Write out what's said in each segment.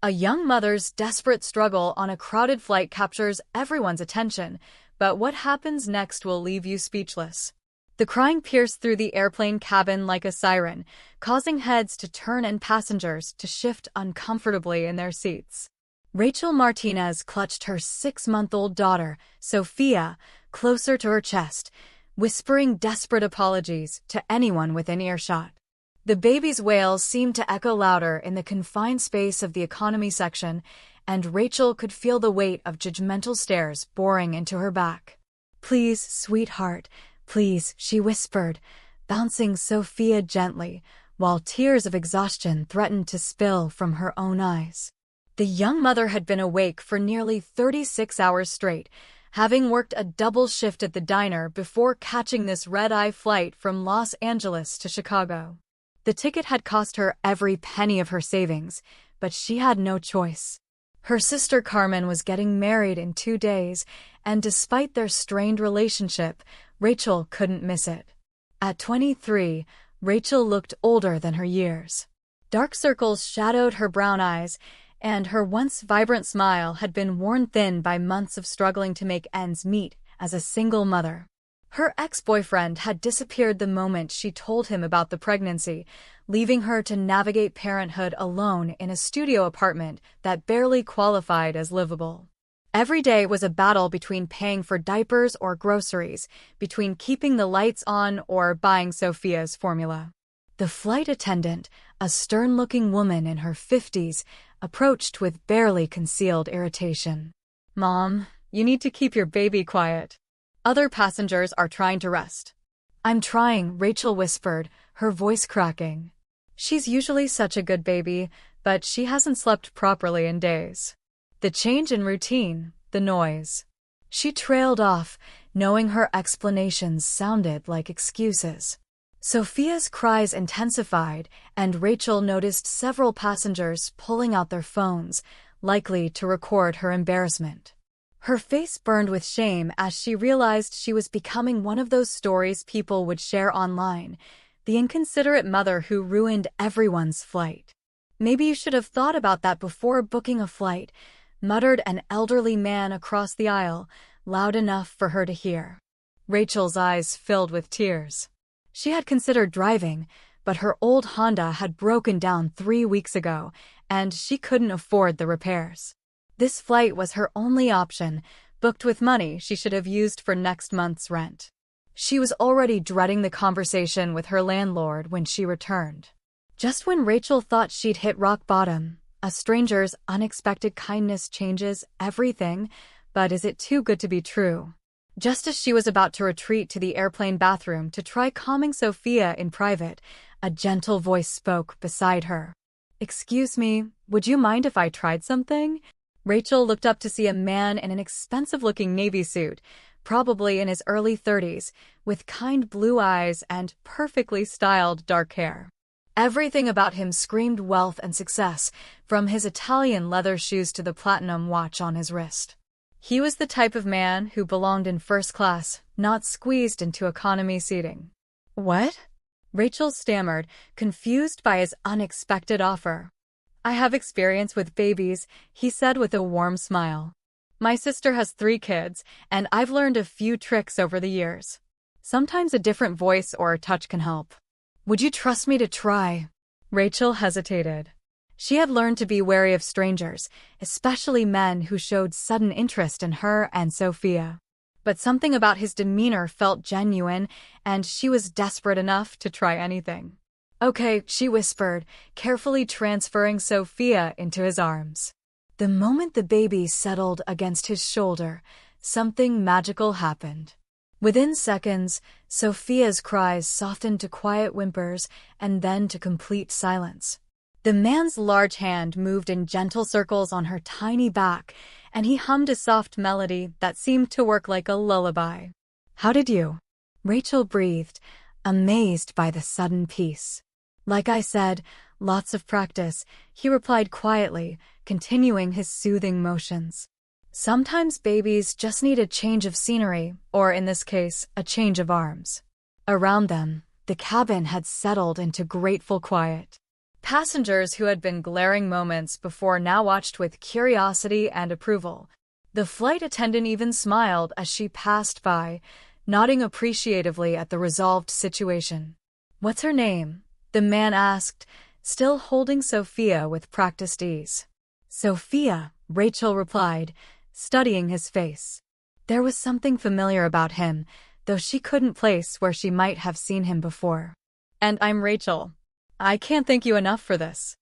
A young mother's desperate struggle on a crowded flight captures everyone's attention, but what happens next will leave you speechless. The crying pierced through the airplane cabin like a siren, causing heads to turn and passengers to shift uncomfortably in their seats. Rachel Martinez clutched her 6-month-old daughter, Sophia, closer to her chest, whispering desperate apologies to anyone within earshot. The baby's wails seemed to echo louder in the confined space of the economy section, and Rachel could feel the weight of judgmental stares boring into her back. "Please, sweetheart, please," she whispered, bouncing Sophia gently, while tears of exhaustion threatened to spill from her own eyes. The young mother had been awake for nearly 36 hours straight, having worked a double shift at the diner before catching this red-eye flight from Los Angeles to Chicago. The ticket had cost her every penny of her savings, but she had no choice. Her sister Carmen was getting married in 2 days, and despite their strained relationship, Rachel couldn't miss it. At 23, Rachel looked older than her years. Dark circles shadowed her brown eyes, and her once vibrant smile had been worn thin by months of struggling to make ends meet as a single mother. Her ex-boyfriend had disappeared the moment she told him about the pregnancy, leaving her to navigate parenthood alone in a studio apartment that barely qualified as livable. Every day was a battle between paying for diapers or groceries, between keeping the lights on or buying Sophia's formula. The flight attendant, a stern-looking woman in her 50s, approached with barely concealed irritation. "Mom, you need to keep your baby quiet. Other passengers are trying to rest." "I'm trying," Rachel whispered, her voice cracking. She's usually such a good baby, but she hasn't slept properly in days. The change in routine, the noise. She trailed off, knowing her explanations sounded like excuses. Sophia's cries intensified, and Rachel noticed several passengers pulling out their phones, likely to record her embarrassment. Her face burned with shame as she realized she was becoming one of those stories people would share online, the inconsiderate mother who ruined everyone's flight. "Maybe you should have thought about that before booking a flight," muttered an elderly man across the aisle, loud enough for her to hear. Rachel's eyes filled with tears. She had considered driving, but her old Honda had broken down 3 weeks ago, and she couldn't afford the repairs. This flight was her only option, booked with money she should have used for next month's rent. She was already dreading the conversation with her landlord when she returned. Just when Rachel thought she'd hit rock bottom, a stranger's unexpected kindness changes everything, but is it too good to be true? Just as she was about to retreat to the airplane bathroom to try calming Sophia in private, a gentle voice spoke beside her. "Excuse me, would you mind if I tried something?" Rachel looked up to see a man in an expensive-looking navy suit, probably in his early 30s, with kind blue eyes and perfectly styled dark hair. Everything about him screamed wealth and success, from his Italian leather shoes to the platinum watch on his wrist. He was the type of man who belonged in first class, not squeezed into economy seating. "What?" Rachel stammered, confused by his unexpected offer. "I have experience with babies," he said with a warm smile. "My sister has 3 kids, and I've learned a few tricks over the years. Sometimes a different voice or a touch can help." "Would you trust me to try?" Rachel hesitated. She had learned to be wary of strangers, especially men who showed sudden interest in her and Sophia. But something about his demeanor felt genuine, and she was desperate enough to try anything. "Okay," she whispered, carefully transferring Sophia into his arms. The moment the baby settled against his shoulder, something magical happened. Within seconds, Sophia's cries softened to quiet whimpers and then to complete silence. The man's large hand moved in gentle circles on her tiny back, and he hummed a soft melody that seemed to work like a lullaby. "How did you?" Rachel breathed, amazed by the sudden peace. "Like I said, lots of practice," he replied quietly, continuing his soothing motions. Sometimes babies just need a change of scenery, or in this case, a change of arms. Around them, the cabin had settled into grateful quiet. Passengers who had been glaring moments before now watched with curiosity and approval. The flight attendant even smiled as she passed by, nodding appreciatively at the resolved situation. "What's her name?" the man asked, still holding Sophia with practiced ease. "Sophia," Rachel replied, studying his face. There was something familiar about him, though she couldn't place where she might have seen him before. "And I'm Rachel. I can't thank you enough for this."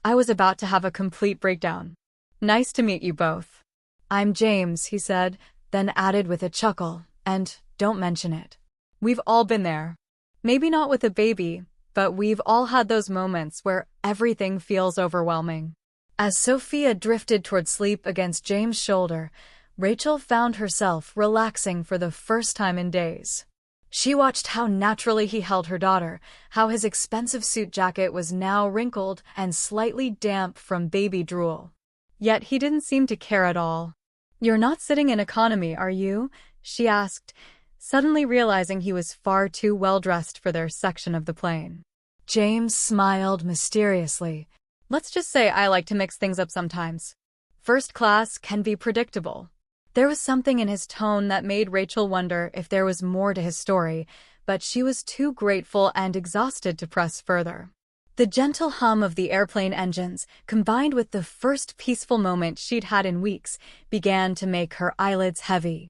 I was about to have a complete breakdown. "Nice to meet you both." "I'm James," he said, then added with a chuckle, "and don't mention it. We've all been there. Maybe not with a baby, but we've all had those moments where everything feels overwhelming." As Sophia drifted toward sleep against James' shoulder, Rachel found herself relaxing for the first time in days. She watched how naturally he held her daughter, how his expensive suit jacket was now wrinkled and slightly damp from baby drool. Yet he didn't seem to care at all. "You're not sitting in economy, are you?" she asked, suddenly realizing he was far too well-dressed for their section of the plane. James smiled mysteriously. "Let's just say I like to mix things up sometimes. First class can be predictable." There was something in his tone that made Rachel wonder if there was more to his story, but she was too grateful and exhausted to press further. The gentle hum of the airplane engines, combined with the first peaceful moment she'd had in weeks, began to make her eyelids heavy.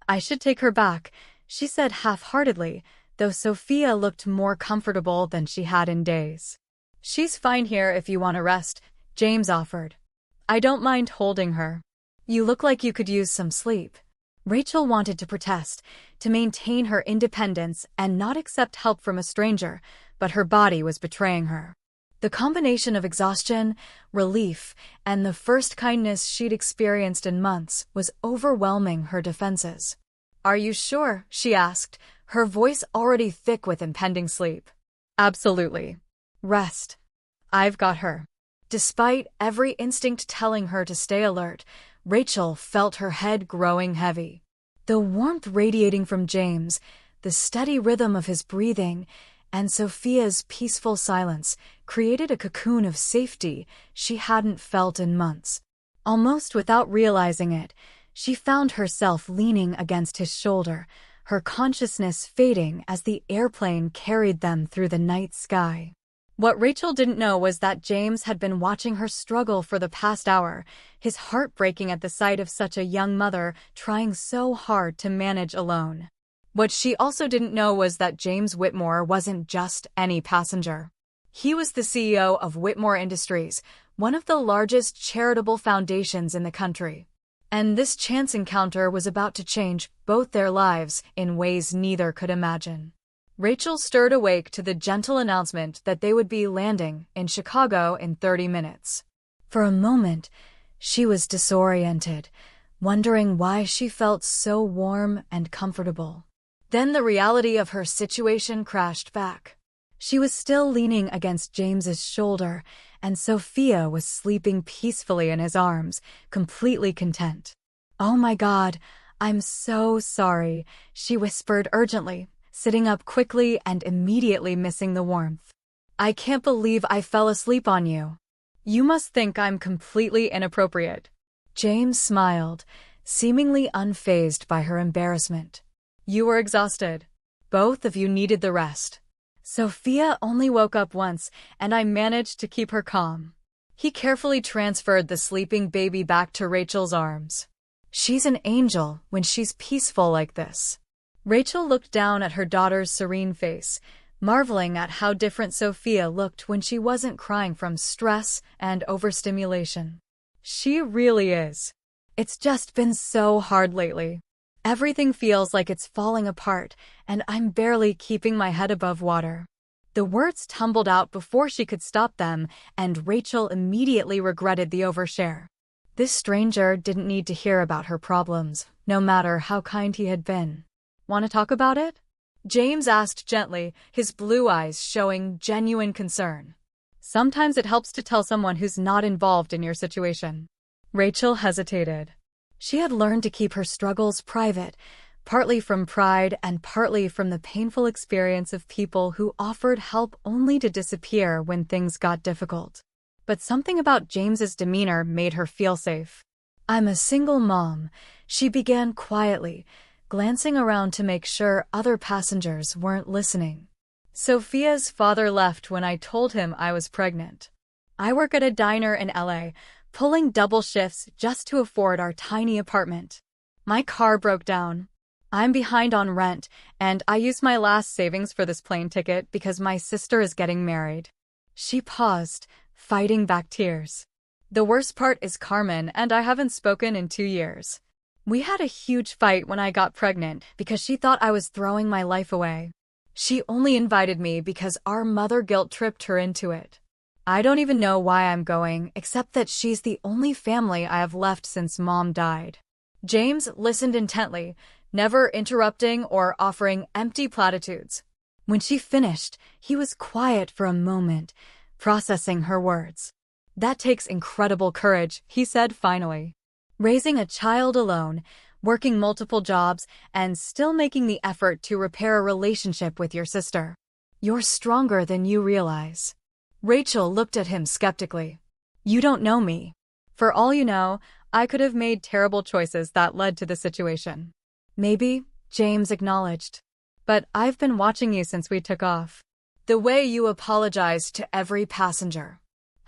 "I should take her back," she said half-heartedly, though Sophia looked more comfortable than she had in days. "She's fine here if you want to rest," James offered. "I don't mind holding her." "You look like you could use some sleep." Rachel wanted to protest, to maintain her independence and not accept help from a stranger, but her body was betraying her. The combination of exhaustion, relief, and the first kindness she'd experienced in months was overwhelming her defenses. "Are you sure?" she asked, her voice already thick with impending sleep. "Absolutely. Rest. I've got her." Despite every instinct telling her to stay alert, Rachel felt her head growing heavy. The warmth radiating from James, the steady rhythm of his breathing, and Sophia's peaceful silence created a cocoon of safety she hadn't felt in months. Almost without realizing it, she found herself leaning against his shoulder, her consciousness fading as the airplane carried them through the night sky. What Rachel didn't know was that James had been watching her struggle for the past hour, his heart breaking at the sight of such a young mother trying so hard to manage alone. What she also didn't know was that James Whitmore wasn't just any passenger. He was the CEO of Whitmore Industries, one of the largest charitable foundations in the country. And this chance encounter was about to change both their lives in ways neither could imagine. Rachel stirred awake to the gentle announcement that they would be landing in Chicago in 30 minutes. For a moment, she was disoriented, wondering why she felt so warm and comfortable. Then the reality of her situation crashed back. She was still leaning against James's shoulder, and Sophia was sleeping peacefully in his arms, completely content. "Oh my God, I'm so sorry," she whispered urgently, sitting up quickly and immediately missing the warmth. "I can't believe I fell asleep on you. You must think I'm completely inappropriate." James smiled, seemingly unfazed by her embarrassment. "You were exhausted. Both of you needed the rest." Sophia only woke up once, and I managed to keep her calm. He carefully transferred the sleeping baby back to Rachel's arms. "She's an angel when she's peaceful like this." Rachel looked down at her daughter's serene face, marveling at how different Sophia looked when she wasn't crying from stress and overstimulation. "She really is. It's just been so hard lately. Everything feels like it's falling apart, and I'm barely keeping my head above water." The words tumbled out before she could stop them, and Rachel immediately regretted the overshare. This stranger didn't need to hear about her problems, no matter how kind he had been. "Want to talk about it?" James asked gently, his blue eyes showing genuine concern. "Sometimes it helps to tell someone who's not involved in your situation." Rachel hesitated. She had learned to keep her struggles private, partly from pride and partly from the painful experience of people who offered help only to disappear when things got difficult. But something about James's demeanor made her feel safe. "I'm a single mom," she began quietly, glancing around to make sure other passengers weren't listening. "Sophia's father left when I told him I was pregnant. I work at a diner in LA, pulling double shifts just to afford our tiny apartment. My car broke down. I'm behind on rent, and I used my last savings for this plane ticket because my sister is getting married." She paused, fighting back tears. "The worst part is Carmen and I haven't spoken in 2 years. We had a huge fight when I got pregnant because she thought I was throwing my life away. She only invited me because our mother guilt-tripped her into it. I don't even know why I'm going, except that she's the only family I have left since Mom died." James listened intently, never interrupting or offering empty platitudes. When she finished, he was quiet for a moment, processing her words. "That takes incredible courage," he said finally. "Raising a child alone, working multiple jobs, and still making the effort to repair a relationship with your sister. You're stronger than you realize." Rachel looked at him skeptically. "You don't know me. For all you know, I could have made terrible choices that led to the situation." "Maybe," James acknowledged. "But I've been watching you since we took off. The way you apologized to every passenger.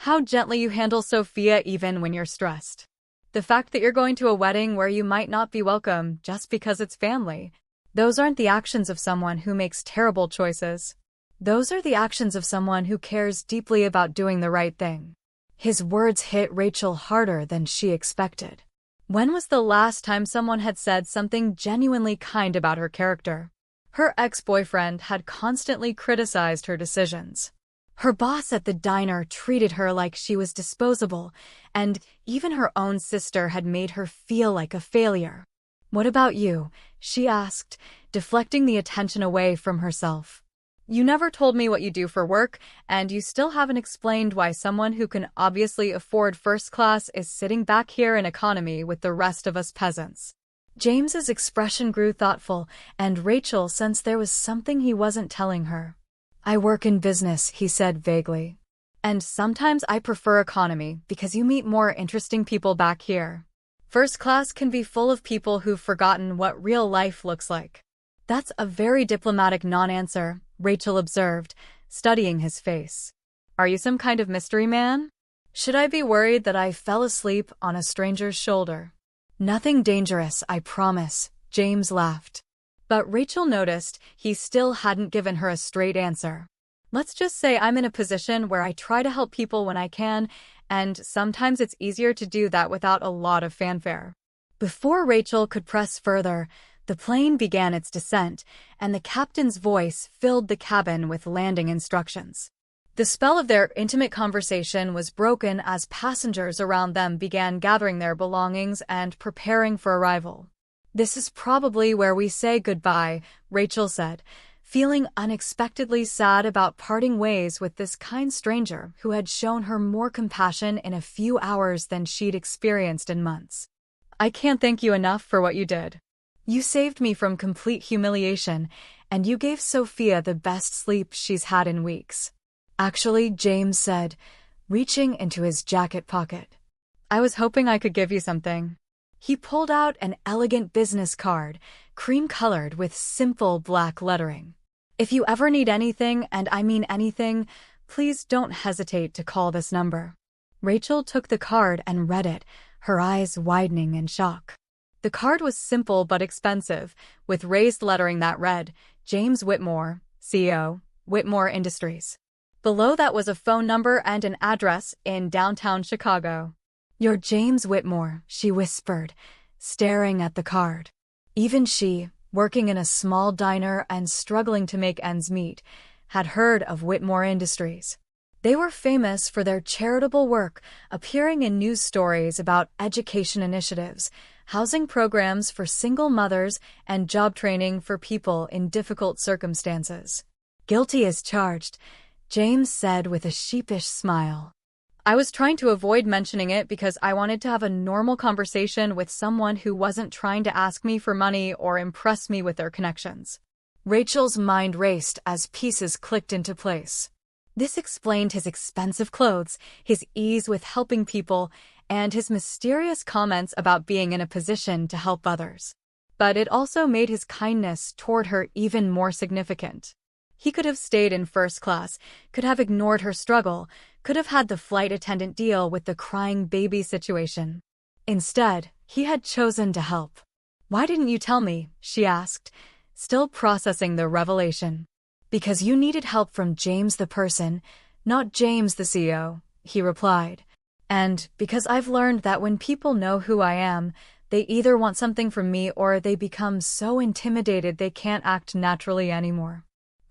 How gently you handle Sophia even when you're stressed. The fact that you're going to a wedding where you might not be welcome just because it's family. Those aren't the actions of someone who makes terrible choices. Those are the actions of someone who cares deeply about doing the right thing." His words hit Rachel harder than she expected. When was the last time someone had said something genuinely kind about her character? Her ex-boyfriend had constantly criticized her decisions. Her boss at the diner treated her like she was disposable, and even her own sister had made her feel like a failure. "What about you?" she asked, deflecting the attention away from herself. "You never told me what you do for work, and you still haven't explained why someone who can obviously afford first class is sitting back here in economy with the rest of us peasants." James's expression grew thoughtful, and Rachel sensed there was something he wasn't telling her. "I work in business," he said vaguely. "And sometimes I prefer economy because you meet more interesting people back here. First class can be full of people who've forgotten what real life looks like." "That's a very diplomatic non-answer," Rachel observed, studying his face. "Are you some kind of mystery man? Should I be worried that I fell asleep on a stranger's shoulder?" "Nothing dangerous, I promise," James laughed. But Rachel noticed he still hadn't given her a straight answer. "Let's just say I'm in a position where I try to help people when I can, and sometimes it's easier to do that without a lot of fanfare." Before Rachel could press further, the plane began its descent, and the captain's voice filled the cabin with landing instructions. The spell of their intimate conversation was broken as passengers around them began gathering their belongings and preparing for arrival. "This is probably where we say goodbye," Rachel said, feeling unexpectedly sad about parting ways with this kind stranger who had shown her more compassion in a few hours than she'd experienced in months. "I can't thank you enough for what you did. You saved me from complete humiliation, and you gave Sophia the best sleep she's had in weeks." "Actually," James said, reaching into his jacket pocket. "I was hoping I could give you something." He pulled out an elegant business card, cream-colored with simple black lettering. "If you ever need anything, and I mean anything, please don't hesitate to call this number." Rachel took the card and read it, her eyes widening in shock. The card was simple but expensive, with raised lettering that read, "James Whitmore, CEO, Whitmore Industries." Below that was a phone number and an address in downtown Chicago. "You're James Whitmore," she whispered, staring at the card. Even she, working in a small diner and struggling to make ends meet, had heard of Whitmore Industries. They were famous for their charitable work, appearing in news stories about education initiatives, housing programs for single mothers, and job training for people in difficult circumstances. "Guilty as charged," James said with a sheepish smile. I was trying to avoid mentioning it because I wanted to have a normal conversation with someone who wasn't trying to ask me for money or impress me with their connections. Rachel's mind raced as pieces clicked into place. This explained his expensive clothes, his ease with helping people, and his mysterious comments about being in a position to help others. But it also made his kindness toward her even more significant. He could have stayed in first class, could have ignored her struggle, could have had the flight attendant deal with the crying baby situation. Instead, he had chosen to help. "Why didn't you tell me?" she asked, still processing the revelation. "Because you needed help from James the person, not James the CEO," he replied. "And because I've learned that when people know who I am, they either want something from me or they become so intimidated they can't act naturally anymore.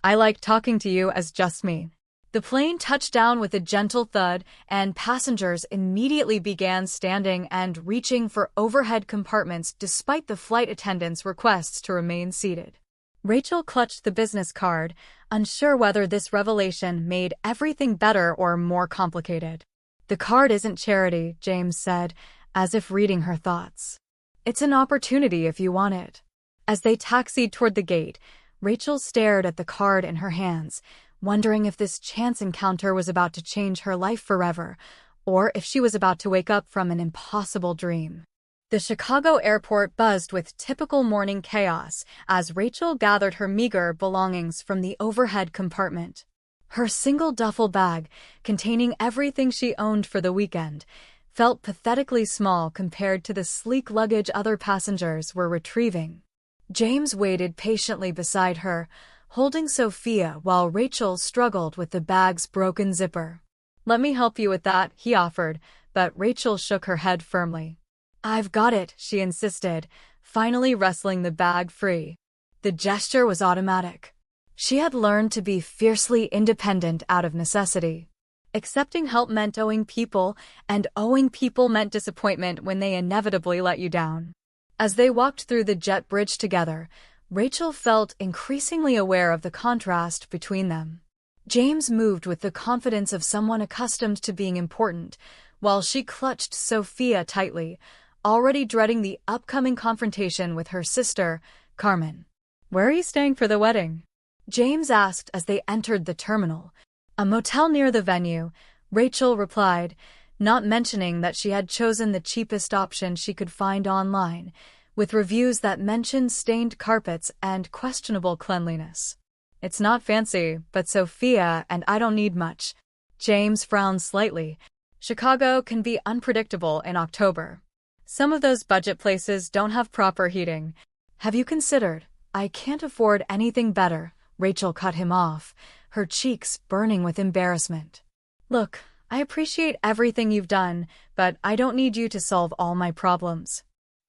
I like talking to you as just me." The plane touched down with a gentle thud, and passengers immediately began standing and reaching for overhead compartments despite the flight attendant's requests to remain seated. Rachel clutched the business card, unsure whether this revelation made everything better or more complicated. "The card isn't charity," James said, as if reading her thoughts. "It's an opportunity if you want it." As they taxied toward the gate, Rachel stared at the card in her hands, wondering if this chance encounter was about to change her life forever, or if she was about to wake up from an impossible dream. The Chicago airport buzzed with typical morning chaos as Rachel gathered her meager belongings from the overhead compartment. Her single duffel bag, containing everything she owned for the weekend, felt pathetically small compared to the sleek luggage other passengers were retrieving. James waited patiently beside her, holding Sophia while Rachel struggled with the bag's broken zipper. "Let me help you with that," he offered, but Rachel shook her head firmly. "I've got it," she insisted, finally wresting the bag free. The gesture was automatic. She had learned to be fiercely independent out of necessity. Accepting help meant owing people, and owing people meant disappointment when they inevitably let you down. As they walked through the jet bridge together, Rachel felt increasingly aware of the contrast between them. James moved with the confidence of someone accustomed to being important, while she clutched Sophia tightly, already dreading the upcoming confrontation with her sister, Carmen. "Where are you staying for the wedding?" James asked as they entered the terminal. "A motel near the venue," Rachel replied, not mentioning that she had chosen the cheapest option she could find online, with reviews that mentioned stained carpets and questionable cleanliness. "It's not fancy, but Sophia and I don't need much." James frowned slightly. "Chicago can be unpredictable in October. Some of those budget places don't have proper heating. Have you considered?" "I can't afford anything better," Rachel cut him off, her cheeks burning with embarrassment. "Look, I appreciate everything you've done, but I don't need you to solve all my problems.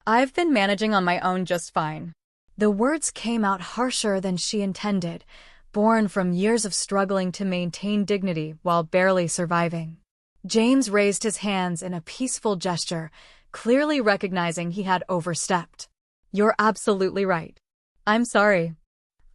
I've been managing on my own just fine." The words came out harsher than she intended, born from years of struggling to maintain dignity while barely surviving. James raised his hands in a peaceful gesture, clearly recognizing he had overstepped. "You're absolutely right. I'm sorry.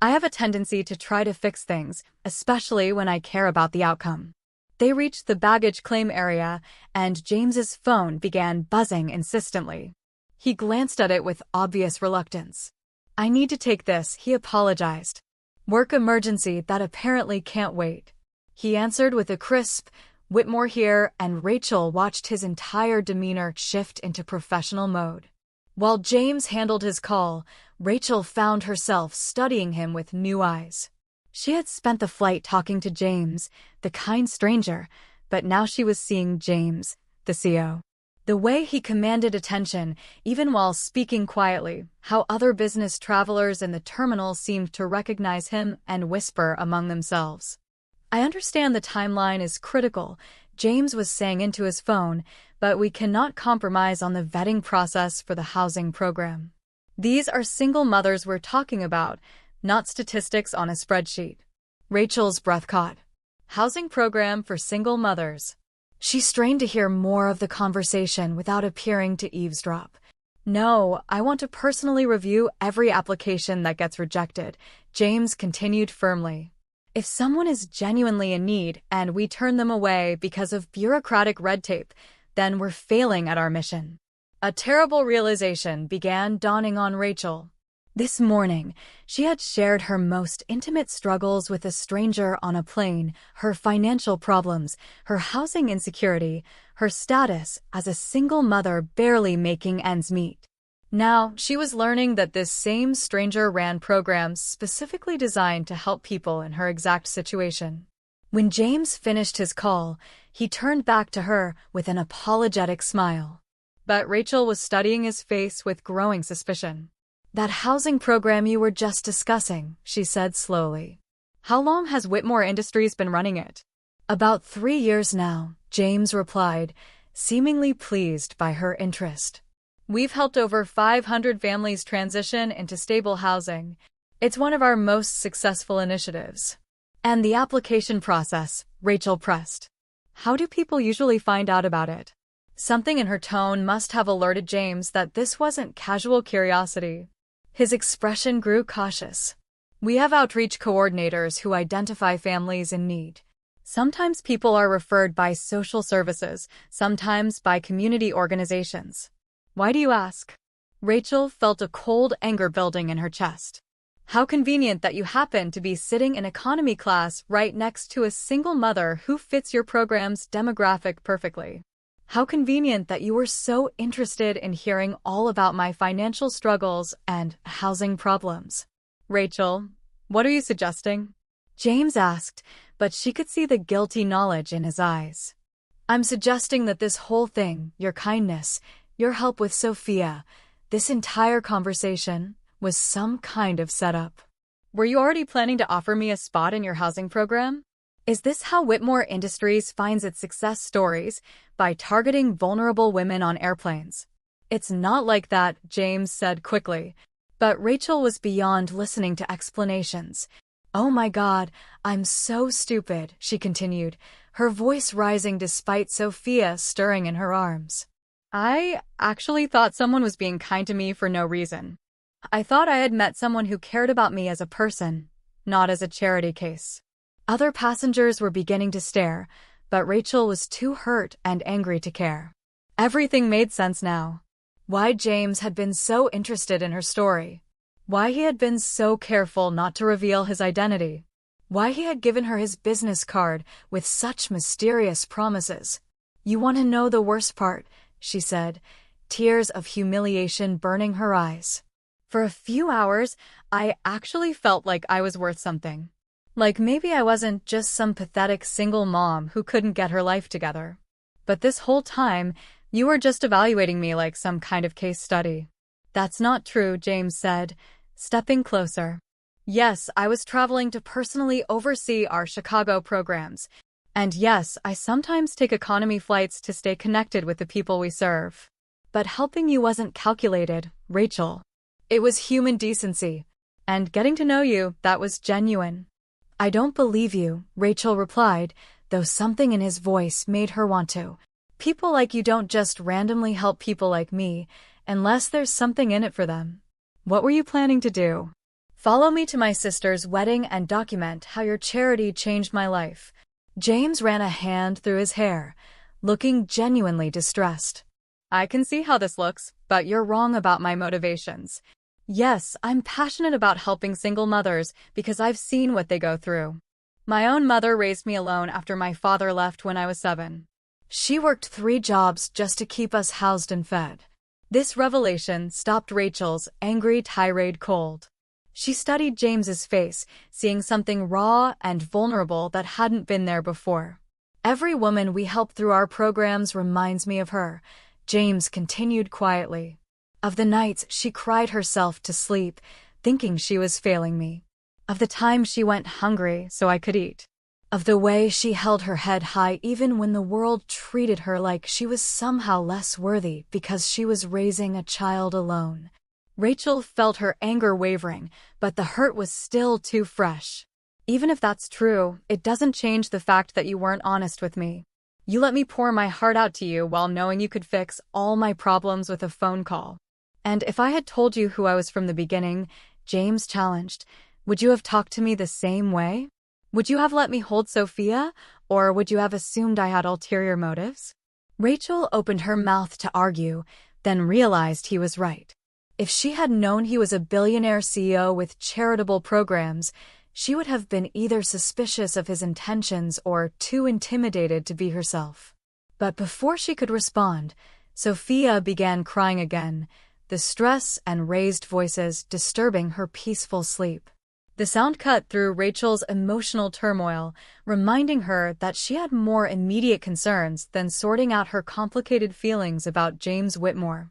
I have a tendency to try to fix things, especially when I care about the outcome." They reached the baggage claim area, and James's phone began buzzing insistently. He glanced at it with obvious reluctance. "I need to take this," he apologized. "Work emergency that apparently can't wait." He answered with a crisp, "Whitmore here," and Rachel watched his entire demeanor shift into professional mode. While James handled his call, Rachel found herself studying him with new eyes. She had spent the flight talking to James, the kind stranger, but now she was seeing James, the CEO. The way he commanded attention, even while speaking quietly, how other business travelers in the terminal seemed to recognize him and whisper among themselves. "I understand the timeline is critical," James was saying into his phone, "but we cannot compromise on the vetting process for the housing program. These are single mothers we're talking about, not statistics on a spreadsheet." Rachel's breath caught. Housing program for single mothers. She strained to hear more of the conversation without appearing to eavesdrop. "No, I want to personally review every application that gets rejected," James continued firmly. If someone is genuinely in need and we turn them away because of bureaucratic red tape, then we're failing at our mission. A terrible realization began dawning on Rachel. This morning, she had shared her most intimate struggles with a stranger on a plane, her financial problems, her housing insecurity, her status as a single mother barely making ends meet. Now, she was learning that this same stranger ran programs specifically designed to help people in her exact situation. When James finished his call, he turned back to her with an apologetic smile. But Rachel was studying his face with growing suspicion. "That housing program you were just discussing," she said slowly. "How long has Whitmore Industries been running it?" "About 3 years now," James replied, seemingly pleased by her interest. "We've helped over 500 families transition into stable housing. It's one of our most successful initiatives." "And the application process," Rachel pressed. "How do people usually find out about it?" Something in her tone must have alerted James that this wasn't casual curiosity. His expression grew cautious. "We have outreach coordinators who identify families in need. Sometimes people are referred by social services, sometimes by community organizations." "Why do you ask?" Rachel felt a cold anger building in her chest. How convenient that you happen to be sitting in economy class right next to a single mother who fits your program's demographic perfectly. How convenient that you were so interested in hearing all about my financial struggles and housing problems. "Rachel, what are you suggesting?" James asked, but she could see the guilty knowledge in his eyes. "I'm suggesting that this whole thing, your kindness, your help with Sophia, this entire conversation, was some kind of setup." "Were you already planning to offer me a spot in your housing program? Is this how Whitmore Industries finds its success stories, by targeting vulnerable women on airplanes?" "It's not like that," James said quickly. But Rachel was beyond listening to explanations. "Oh my God, I'm so stupid," she continued, her voice rising despite Sophia stirring in her arms. "I actually thought someone was being kind to me for no reason. I thought I had met someone who cared about me as a person, not as a charity case." Other passengers were beginning to stare, but Rachel was too hurt and angry to care. Everything made sense now. Why James had been so interested in her story. Why he had been so careful not to reveal his identity. Why he had given her his business card with such mysterious promises. "You want to know the worst part?" she said, tears of humiliation burning her eyes. "For a few hours, I actually felt like I was worth something. Like maybe I wasn't just some pathetic single mom who couldn't get her life together. But this whole time, you were just evaluating me like some kind of case study." "That's not true," James said, stepping closer. "Yes, I was traveling to personally oversee our Chicago programs. And yes, I sometimes take economy flights to stay connected with the people we serve. But helping you wasn't calculated, Rachel. It was human decency. And getting to know you, that was genuine." "I don't believe you," Rachel replied, though something in his voice made her want to. "People like you don't just randomly help people like me, unless there's something in it for them. What were you planning to do?" "Follow me to my sister's wedding and document how your charity changed my life." James ran a hand through his hair, looking genuinely distressed. "I can see how this looks, but you're wrong about my motivations. Yes, I'm passionate about helping single mothers because I've seen what they go through. My own mother raised me alone after my father left when I was 7. She worked 3 jobs just to keep us housed and fed." This revelation stopped Rachel's angry tirade cold. She studied James's face, seeing something raw and vulnerable that hadn't been there before. "Every woman we help through our programs reminds me of her," James continued quietly. "Of the nights she cried herself to sleep, thinking she was failing me. Of the time she went hungry so I could eat. Of the way she held her head high even when the world treated her like she was somehow less worthy because she was raising a child alone." Rachel felt her anger wavering, but the hurt was still too fresh. "Even if that's true, it doesn't change the fact that you weren't honest with me. You let me pour my heart out to you while knowing you could fix all my problems with a phone call. And if I had told you who I was from the beginning," James challenged, "would you have talked to me the same way?" Would you have let me hold Sophia, or would you have assumed I had ulterior motives? Rachel opened her mouth to argue, then realized he was right. If she had known he was a billionaire CEO with charitable programs, she would have been either suspicious of his intentions or too intimidated to be herself. But before she could respond, Sophia began crying again, the stress and raised voices disturbing her peaceful sleep. The sound cut through Rachel's emotional turmoil, reminding her that she had more immediate concerns than sorting out her complicated feelings about James Whitmore.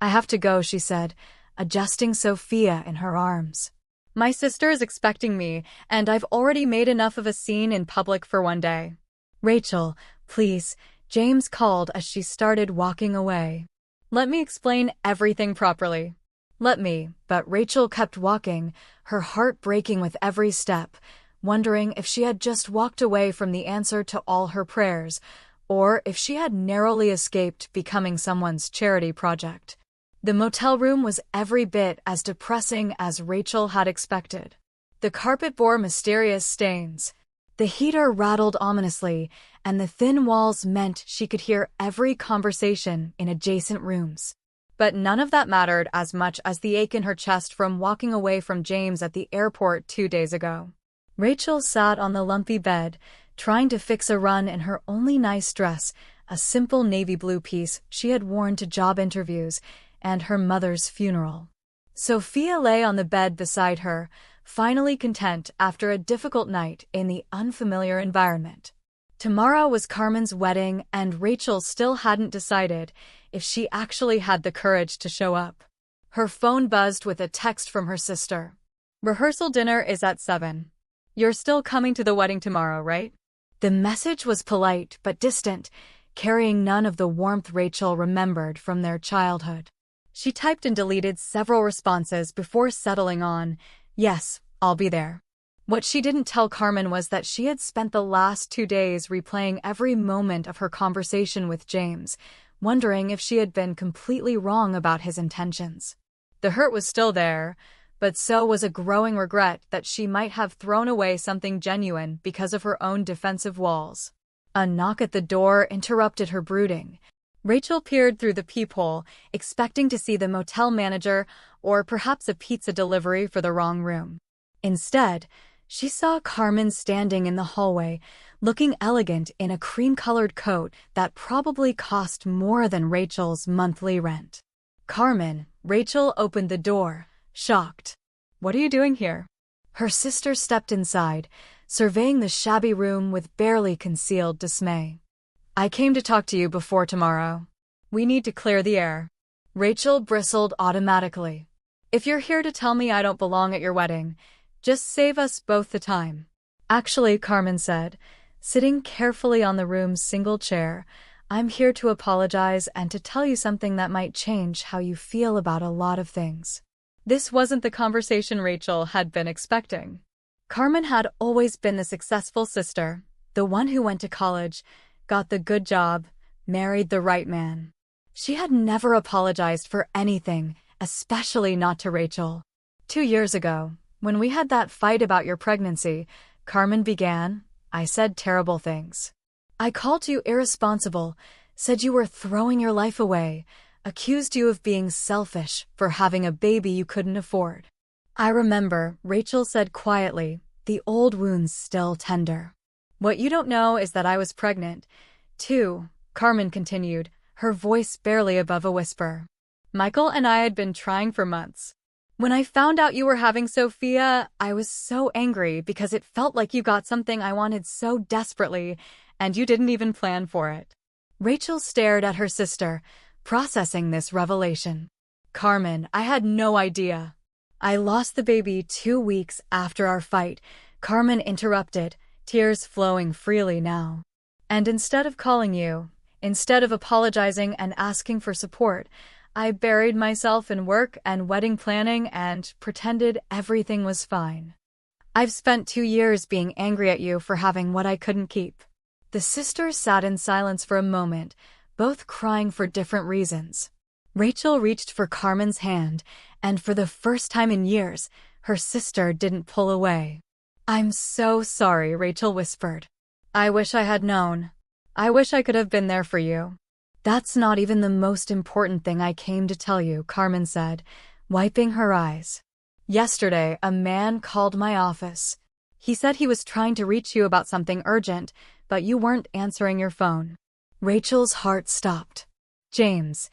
"I have to go," she said, adjusting Sophia in her arms. "My sister is expecting me, and I've already made enough of a scene in public for one day." "Rachel, please," James called as she started walking away. "Let me explain everything properly." "Let me," but Rachel kept walking, her heart breaking with every step, wondering if she had just walked away from the answer to all her prayers, or if she had narrowly escaped becoming someone's charity project. The motel room was every bit as depressing as Rachel had expected. The carpet bore mysterious stains. The heater rattled ominously, and the thin walls meant she could hear every conversation in adjacent rooms. But none of that mattered as much as the ache in her chest from walking away from James at the airport 2 days ago. Rachel sat on the lumpy bed, trying to fix a run in her only nice dress, a simple navy blue piece she had worn to job interviews and her mother's funeral. Sophia lay on the bed beside her, finally content after a difficult night in the unfamiliar environment. Tomorrow was Carmen's wedding, and Rachel still hadn't decided if she actually had the courage to show up. Her phone buzzed with a text from her sister. "Rehearsal dinner is at 7. You're still coming to the wedding tomorrow, right?" The message was polite but distant, carrying none of the warmth Rachel remembered from their childhood. She typed and deleted several responses before settling on, "Yes, I'll be there." What she didn't tell Carmen was that she had spent the last 2 days replaying every moment of her conversation with James, wondering if she had been completely wrong about his intentions. The hurt was still there, but so was a growing regret that she might have thrown away something genuine because of her own defensive walls. A knock at the door interrupted her brooding. Rachel peered through the peephole, expecting to see the motel manager or perhaps a pizza delivery for the wrong room. Instead, she saw Carmen standing in the hallway, looking elegant in a cream-colored coat that probably cost more than Rachel's monthly rent. "Carmen," Rachel opened the door, shocked. "What are you doing here?" Her sister stepped inside, surveying the shabby room with barely concealed dismay. "I came to talk to you before tomorrow. We need to clear the air." Rachel bristled automatically. "If you're here to tell me I don't belong at your wedding, just save us both the time." "Actually," Carmen said, sitting carefully on the room's single chair, "I'm here to apologize and to tell you something that might change how you feel about a lot of things." This wasn't the conversation Rachel had been expecting. Carmen had always been the successful sister, the one who went to college, got the good job, married the right man. She had never apologized for anything, especially not to Rachel. 2 years ago, when we had that fight about your pregnancy, Carmen began, "I said terrible things. I called you irresponsible, said you were throwing your life away, accused you of being selfish for having a baby you couldn't afford." "I remember," Rachel said quietly, the old wounds still tender. "What you don't know is that I was pregnant, too," Carmen continued, her voice barely above a whisper. "Michael and I had been trying for months. When I found out you were having Sophia, I was so angry because it felt like you got something I wanted so desperately, and you didn't even plan for it." Rachel stared at her sister, processing this revelation. "Carmen, I had no idea." "I lost the baby 2 weeks after our fight," Carmen interrupted, tears flowing freely now. "And instead of calling you, instead of apologizing and asking for support, I buried myself in work and wedding planning and pretended everything was fine. I've spent 2 years being angry at you for having what I couldn't keep." The sisters sat in silence for a moment, both crying for different reasons. Rachel reached for Carmen's hand, and for the first time in years, her sister didn't pull away. I'm so sorry, Rachel whispered. I wish I had known. I wish I could have been there for you. That's not even the most important thing I came to tell you, Carmen said, wiping her eyes. Yesterday, a man called my office. He said he was trying to reach you about something urgent, but you weren't answering your phone. Rachel's heart stopped. James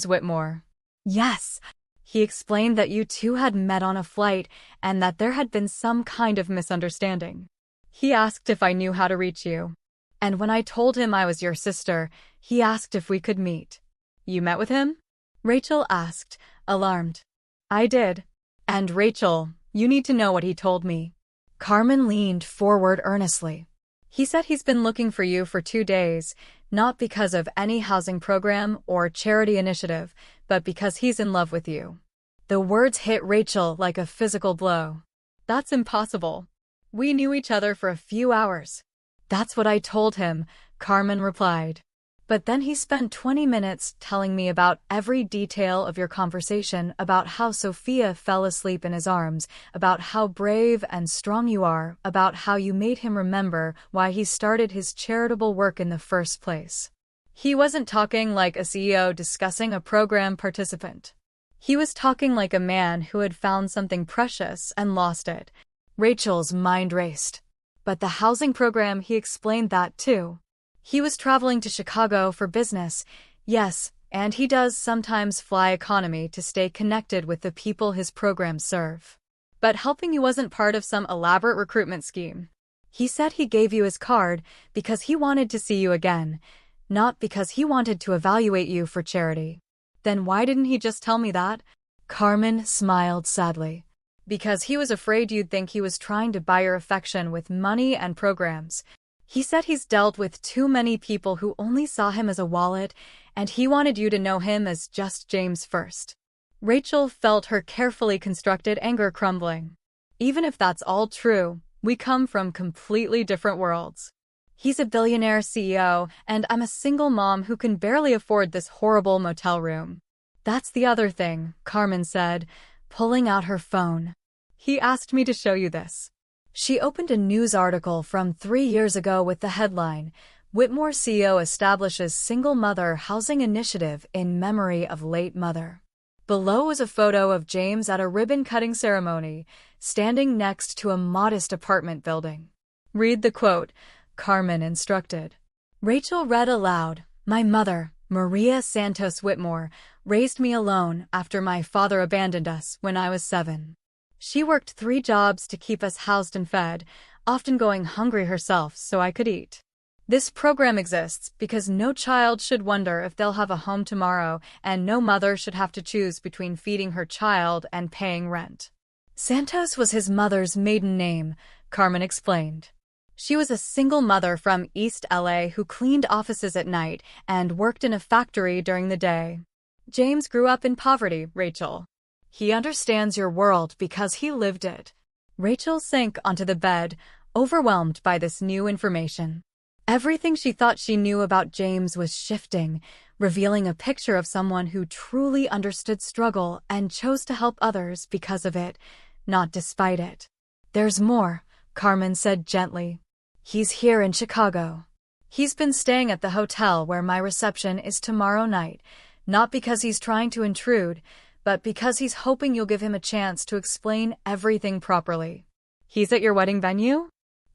Whitmore. Yes. He explained that you two had met on a flight and that there had been some kind of misunderstanding. He asked if I knew how to reach you. And when I told him I was your sister, he asked if we could meet. You met with him? Rachel asked, alarmed. I did. And Rachel, you need to know what he told me. Carmen leaned forward earnestly. He said he's been looking for you for 2 days, not because of any housing program or charity initiative, but because he's in love with you. The words hit Rachel like a physical blow. That's impossible. We knew each other for a few hours. That's what I told him, Carmen replied. But then he spent 20 minutes telling me about every detail of your conversation, about how Sophia fell asleep in his arms, about how brave and strong you are, about how you made him remember why he started his charitable work in the first place. He wasn't talking like a CEO discussing a program participant. He was talking like a man who had found something precious and lost it. Rachel's mind raced. But the housing program, he explained that too. He was traveling to Chicago for business, yes, and he does sometimes fly economy to stay connected with the people his programs serve. But helping you wasn't part of some elaborate recruitment scheme. He said he gave you his card because he wanted to see you again, not because he wanted to evaluate you for charity. Then why didn't he just tell me that? Carmen smiled sadly. Because he was afraid you'd think he was trying to buy your affection with money and programs. He said he's dealt with too many people who only saw him as a wallet, and he wanted you to know him as just James first. Rachel felt her carefully constructed anger crumbling. Even if that's all true, we come from completely different worlds. He's a billionaire CEO, and I'm a single mom who can barely afford this horrible motel room. That's the other thing, Carmen said, pulling out her phone. He asked me to show you this. She opened a news article from 3 years ago with the headline, Whitmore CEO establishes single mother housing initiative in memory of late mother. Below was a photo of James at a ribbon-cutting ceremony, standing next to a modest apartment building. Read the quote, Carmen instructed. Rachel read aloud, My mother, Maria Santos Whitmore, raised me alone after my father abandoned us when I was 7. She worked 3 jobs to keep us housed and fed, often going hungry herself so I could eat. This program exists because no child should wonder if they'll have a home tomorrow, and no mother should have to choose between feeding her child and paying rent. Santos was his mother's maiden name, Carmen explained. She was a single mother from East LA who cleaned offices at night and worked in a factory during the day. James grew up in poverty, Rachel. He understands your world because he lived it. Rachel sank onto the bed, overwhelmed by this new information. Everything she thought she knew about James was shifting, revealing a picture of someone who truly understood struggle and chose to help others because of it, not despite it. There's more, Carmen said gently. He's here in Chicago. He's been staying at the hotel where my reception is tomorrow night, not because he's trying to intrude, but because he's hoping you'll give him a chance to explain everything properly. He's at your wedding venue?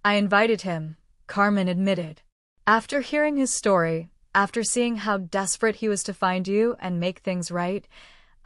I invited him, Carmen admitted. After hearing his story, after seeing how desperate he was to find you and make things right,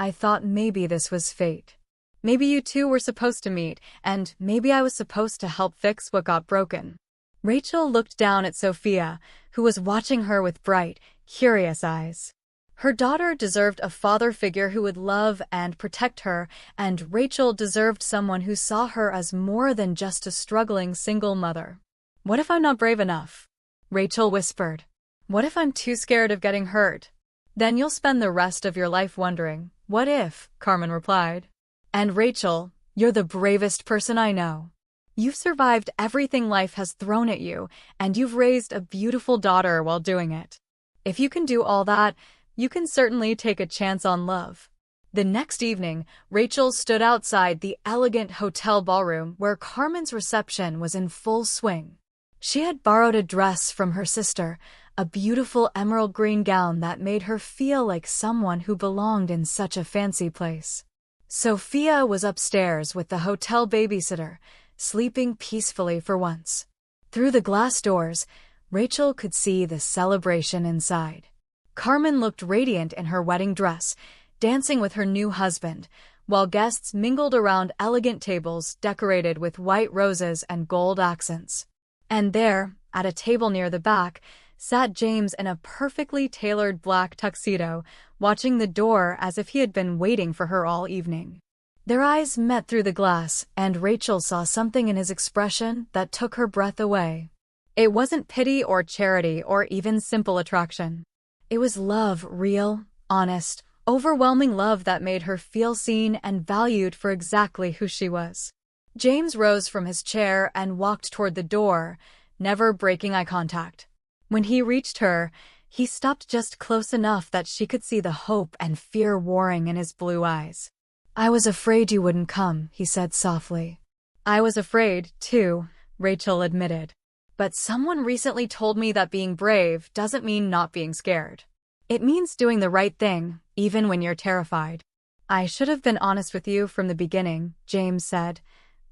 I thought maybe this was fate. Maybe you two were supposed to meet, and maybe I was supposed to help fix what got broken. Rachel looked down at Sophia, who was watching her with bright, curious eyes. Her daughter deserved a father figure who would love and protect her, and Rachel deserved someone who saw her as more than just a struggling single mother. What if I'm not brave enough? Rachel whispered. What if I'm too scared of getting hurt? Then you'll spend the rest of your life wondering, what if? Carmen replied. And Rachel, you're the bravest person I know. You've survived everything life has thrown at you, and you've raised a beautiful daughter while doing it. If you can do all that, you can certainly take a chance on love. The next evening, Rachel stood outside the elegant hotel ballroom where Carmen's reception was in full swing. She had borrowed a dress from her sister, a beautiful emerald green gown that made her feel like someone who belonged in such a fancy place. Sophia was upstairs with the hotel babysitter, sleeping peacefully for once. Through the glass doors, Rachel could see the celebration inside. Carmen looked radiant in her wedding dress, dancing with her new husband, while guests mingled around elegant tables decorated with white roses and gold accents. And there, at a table near the back, sat James in a perfectly tailored black tuxedo, watching the door as if he had been waiting for her all evening. Their eyes met through the glass, and Rachel saw something in his expression that took her breath away. It wasn't pity or charity or even simple attraction. It was love, real, honest, overwhelming love that made her feel seen and valued for exactly who she was. James rose from his chair and walked toward the door, never breaking eye contact. When he reached her, he stopped just close enough that she could see the hope and fear warring in his blue eyes. "I was afraid you wouldn't come," he said softly. "I was afraid, too," Rachel admitted. "But someone recently told me that being brave doesn't mean not being scared. It means doing the right thing, even when you're terrified." "I should have been honest with you from the beginning," James said.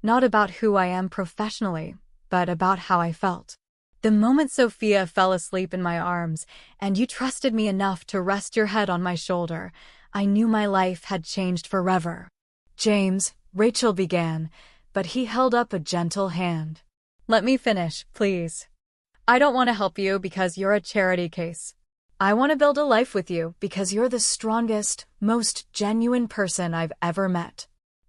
"Not about who I am professionally, but about how I felt. The moment Sophia fell asleep in my arms, and you trusted me enough to rest your head on my shoulder, I knew my life had changed forever." "James," Rachel began, but he held up a gentle hand. "Let me finish, please. I don't want to help you because you're a charity case. I want to build a life with you because you're the strongest, most genuine person I've ever met.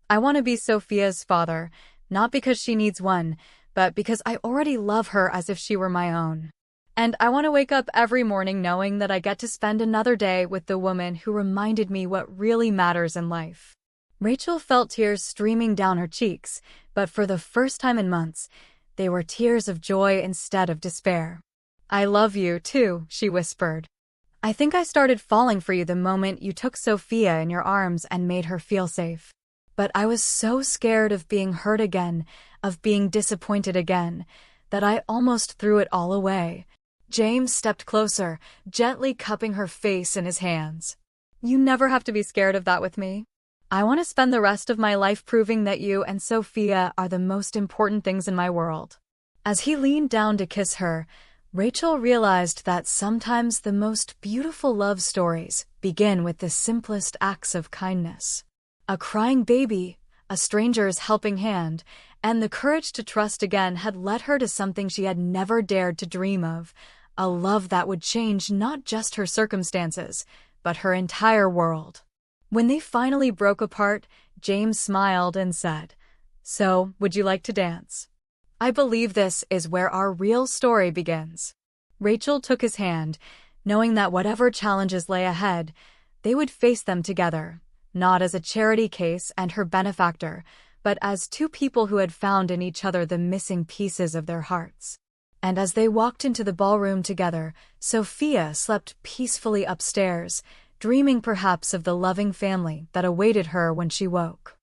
I want to be Sophia's father, not because she needs one, but because I already love her as if she were my own. And I want to wake up every morning knowing that I get to spend another day with the woman who reminded me what really matters in life." Rachel felt tears streaming down her cheeks, but for the first time in months, they were tears of joy instead of despair. "I love you, too," she whispered. "I think I started falling for you the moment you took Sophia in your arms and made her feel safe. But I was so scared of being hurt again, of being disappointed again, that I almost threw it all away." James stepped closer, gently cupping her face in his hands. "You never have to be scared of that with me. I want to spend the rest of my life proving that you and Sophia are the most important things in my world." As he leaned down to kiss her, Rachel realized that sometimes the most beautiful love stories begin with the simplest acts of kindness. A crying baby, a stranger's helping hand, and the courage to trust again had led her to something she had never dared to dream of, a love that would change not just her circumstances, but her entire world. When they finally broke apart, James smiled and said, "So, would you like to dance? I believe this is where our real story begins." Rachel took his hand, knowing that whatever challenges lay ahead, they would face them together, not as a charity case and her benefactor, but as two people who had found in each other the missing pieces of their hearts. And as they walked into the ballroom together, Sophia slept peacefully upstairs, dreaming perhaps of the loving family that awaited her when she woke.